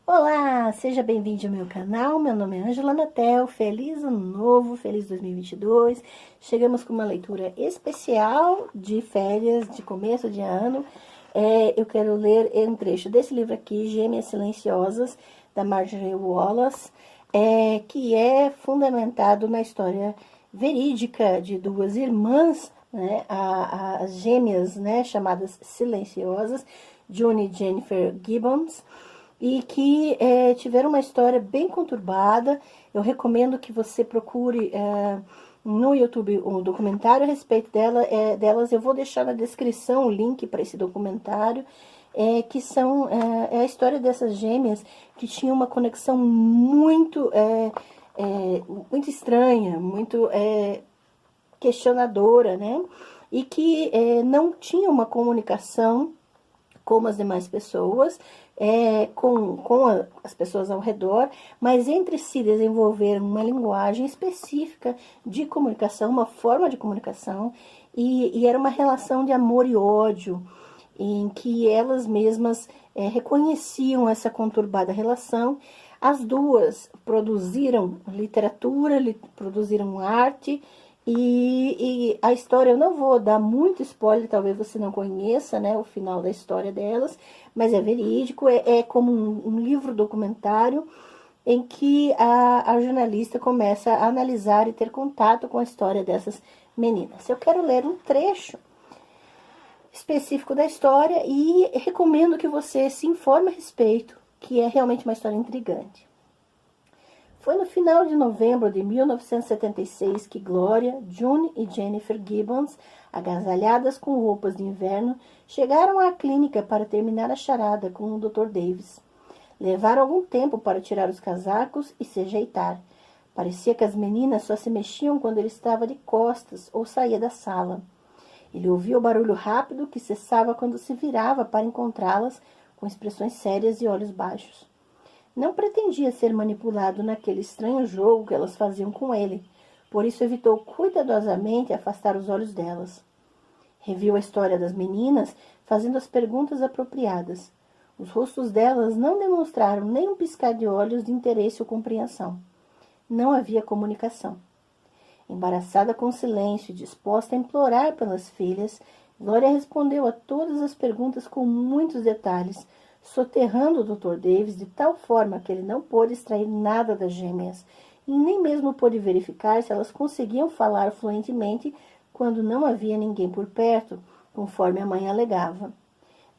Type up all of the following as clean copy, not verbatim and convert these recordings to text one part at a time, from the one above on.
Olá, seja bem-vindo ao meu canal. Meu nome é Ângela Natel. Feliz ano novo, feliz 2022. Chegamos com uma leitura especial de férias, de começo de ano. Eu quero ler um trecho desse livro aqui, Gêmeas Silenciosas, da Marjorie Wallace, que é fundamentado na história verídica de duas irmãs, né, as gêmeas, né, chamadas silenciosas, June e Jennifer Gibbons, e que tiveram uma história bem conturbada. Eu recomendo que você procure no YouTube um documentário a respeito delas. Eu vou deixar na descrição o link para esse documentário, que são a história dessas gêmeas que tinham uma conexão muito estranha, muito questionadora, né? E que não tinham uma comunicação como as demais pessoas, com as pessoas ao redor, mas entre si desenvolveram uma linguagem específica de comunicação, uma forma de comunicação, e era uma relação de amor e ódio, em que elas mesmas reconheciam essa conturbada relação. As duas produziram literatura, produziram arte, e a história, eu não vou dar muito spoiler, talvez você não conheça, né, o final da história delas, mas é verídico, é como um livro documentário em que a jornalista começa a analisar e ter contato com a história dessas meninas. Eu quero ler um trecho específico da história e recomendo que você se informe a respeito, que é realmente uma história intrigante. Foi no final de novembro de 1976 que Gloria, June e Jennifer Gibbons, agasalhadas com roupas de inverno, chegaram à clínica para terminar a charada com o Dr. Davis. Levaram algum tempo para tirar os casacos e se ajeitar. Parecia que as meninas só se mexiam quando ele estava de costas ou saía da sala. Ele ouvia o barulho rápido que cessava quando se virava para encontrá-las com expressões sérias e olhos baixos. Não pretendia ser manipulado naquele estranho jogo que elas faziam com ele, por isso evitou cuidadosamente afastar os olhos delas. Reviu a história das meninas, fazendo as perguntas apropriadas. Os rostos delas não demonstraram nem um piscar de olhos de interesse ou compreensão. Não havia comunicação. Embaraçada com o silêncio e disposta a implorar pelas filhas, Gloria respondeu a todas as perguntas com muitos detalhes, soterrando o Dr. Davis de tal forma que ele não pôde extrair nada das gêmeas, e nem mesmo pôde verificar se elas conseguiam falar fluentemente quando não havia ninguém por perto, conforme a mãe alegava.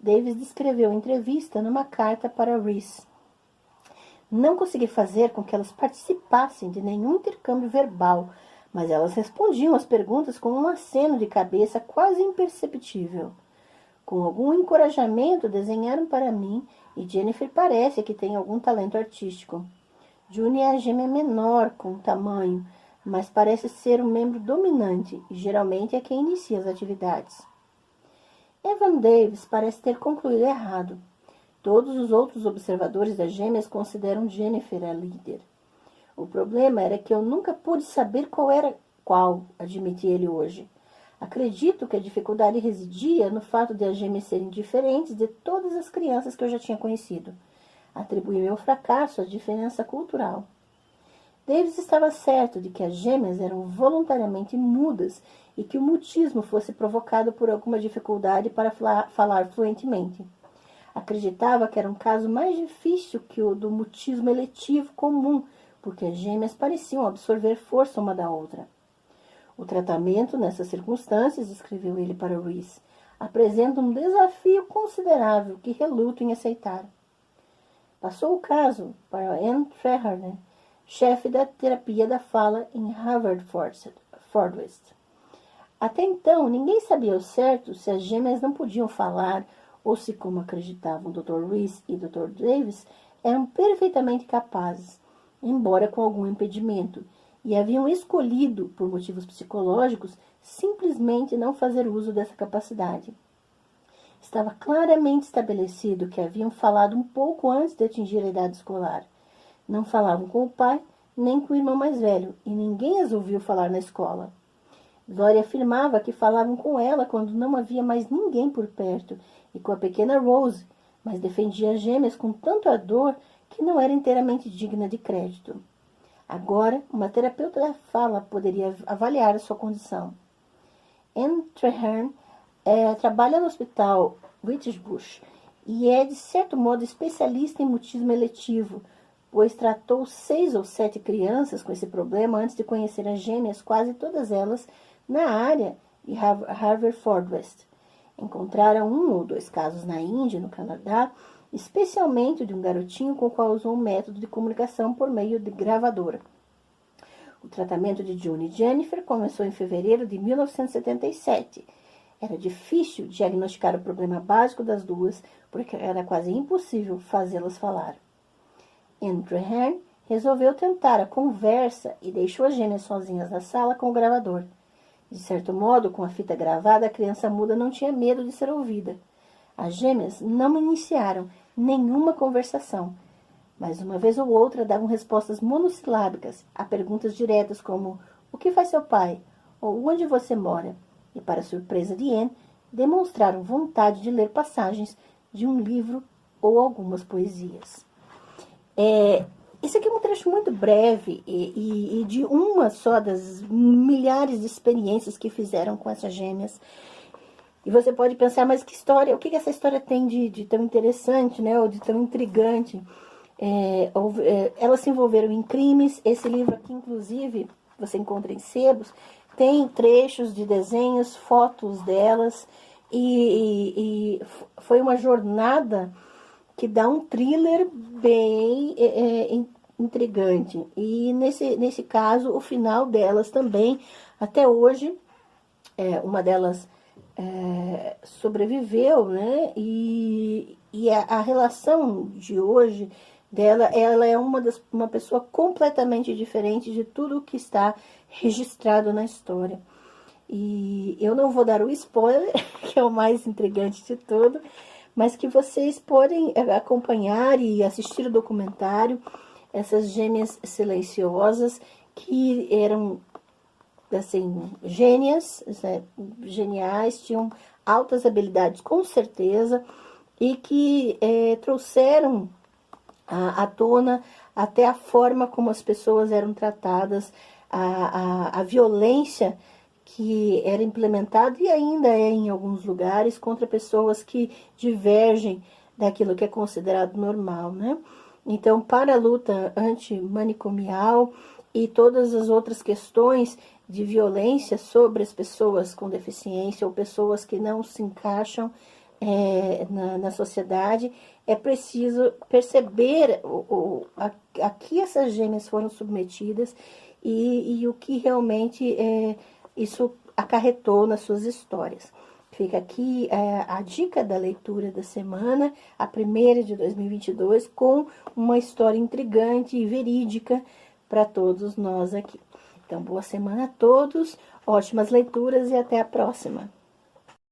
Davis descreveu a entrevista numa carta para Reese. Não consegui fazer com que elas participassem de nenhum intercâmbio verbal, mas elas respondiam às perguntas com um aceno de cabeça quase imperceptível. Com algum encorajamento, desenharam para mim, e Jennifer parece que tem algum talento artístico. June é a gêmea menor com tamanho, mas parece ser um membro dominante, e geralmente é quem inicia as atividades. Evan Davis parece ter concluído errado. Todos os outros observadores das gêmeas consideram Jennifer a líder. O problema era que eu nunca pude saber qual era qual, admitia ele hoje. Acredito que a dificuldade residia no fato de as gêmeas serem diferentes de todas as crianças que eu já tinha conhecido. Atribuí meu fracasso à diferença cultural. Davis estava certo de que as gêmeas eram voluntariamente mudas e que o mutismo fosse provocado por alguma dificuldade para falar fluentemente. Acreditava que era um caso mais difícil que o do mutismo eletivo comum, porque as gêmeas pareciam absorver força uma da outra. O tratamento nessas circunstâncias, escreveu ele para Reese, apresenta um desafio considerável que reluto em aceitar. Passou o caso para Anne Treherne, chefe da terapia da fala em Harvard Fordwest. Até então, ninguém sabia ao certo se as gêmeas não podiam falar ou se, como acreditavam Dr. Reese e Dr. Davis, eram perfeitamente capazes, embora com algum impedimento, e haviam escolhido, por motivos psicológicos, simplesmente não fazer uso dessa capacidade. Estava claramente estabelecido que haviam falado um pouco antes de atingir a idade escolar. Não falavam com o pai, nem com o irmão mais velho, e ninguém as ouviu falar na escola. Gloria afirmava que falavam com ela quando não havia mais ninguém por perto, e com a pequena Rose, mas defendia as gêmeas com tanto ardor que não era inteiramente digna de crédito. Agora, uma terapeuta da fala poderia avaliar a sua condição. Anne Treherne trabalha no Hospital Witchbush e é, de certo modo, especialista em mutismo eletivo, pois tratou 6 ou 7 crianças com esse problema antes de conhecer as gêmeas, quase todas elas na área de Haverfordwest. Encontraram 1 ou 2 casos na Índia e no Canadá, especialmente de um garotinho com o qual usou um método de comunicação por meio de gravadora. O tratamento de June e Jennifer começou em fevereiro de 1977. Era difícil diagnosticar o problema básico das duas, porque era quase impossível fazê-las falar. Anne Treherne resolveu tentar a conversa e deixou as gêmeas sozinhas na sala com o gravador. De certo modo, com a fita gravada, a criança muda não tinha medo de ser ouvida. As gêmeas não iniciaram nenhuma conversação, mas uma vez ou outra davam respostas monossilábicas a perguntas diretas como "O que faz seu pai?" ou "Onde você mora?" E, para surpresa de Anne, demonstraram vontade de ler passagens de um livro ou algumas poesias. Esse aqui é um trecho muito breve e de uma só das milhares de experiências que fizeram com essas gêmeas. E você pode pensar, mas que história, o que essa história tem de tão interessante, né, ou de tão intrigante? Elas se envolveram em crimes. Esse livro aqui, inclusive, você encontra em sebos, tem trechos de desenhos, fotos delas, e foi uma jornada que dá um thriller bem intrigante. E nesse caso, o final delas também, até hoje, uma delas sobreviveu, né? E a relação de hoje dela, ela é uma pessoa completamente diferente de tudo que está registrado na história. E eu não vou dar o spoiler, que é o mais intrigante de tudo, mas que vocês podem acompanhar e assistir o documentário. Essas gêmeas silenciosas que eram, assim, gênias, geniais, tinham altas habilidades com certeza, e que trouxeram à tona até a forma como as pessoas eram tratadas, a violência que era implementada e ainda é em alguns lugares contra pessoas que divergem daquilo que é considerado normal, né? Então, para a luta antimanicomial e todas as outras questões de violência sobre as pessoas com deficiência ou pessoas que não se encaixam na sociedade, é preciso perceber a que essas gêmeas foram submetidas e o que realmente isso acarretou nas suas histórias. Fica aqui a dica da leitura da semana, a primeira de 2022, com uma história intrigante e verídica para todos nós aqui. Então, boa semana a todos, ótimas leituras e até a próxima.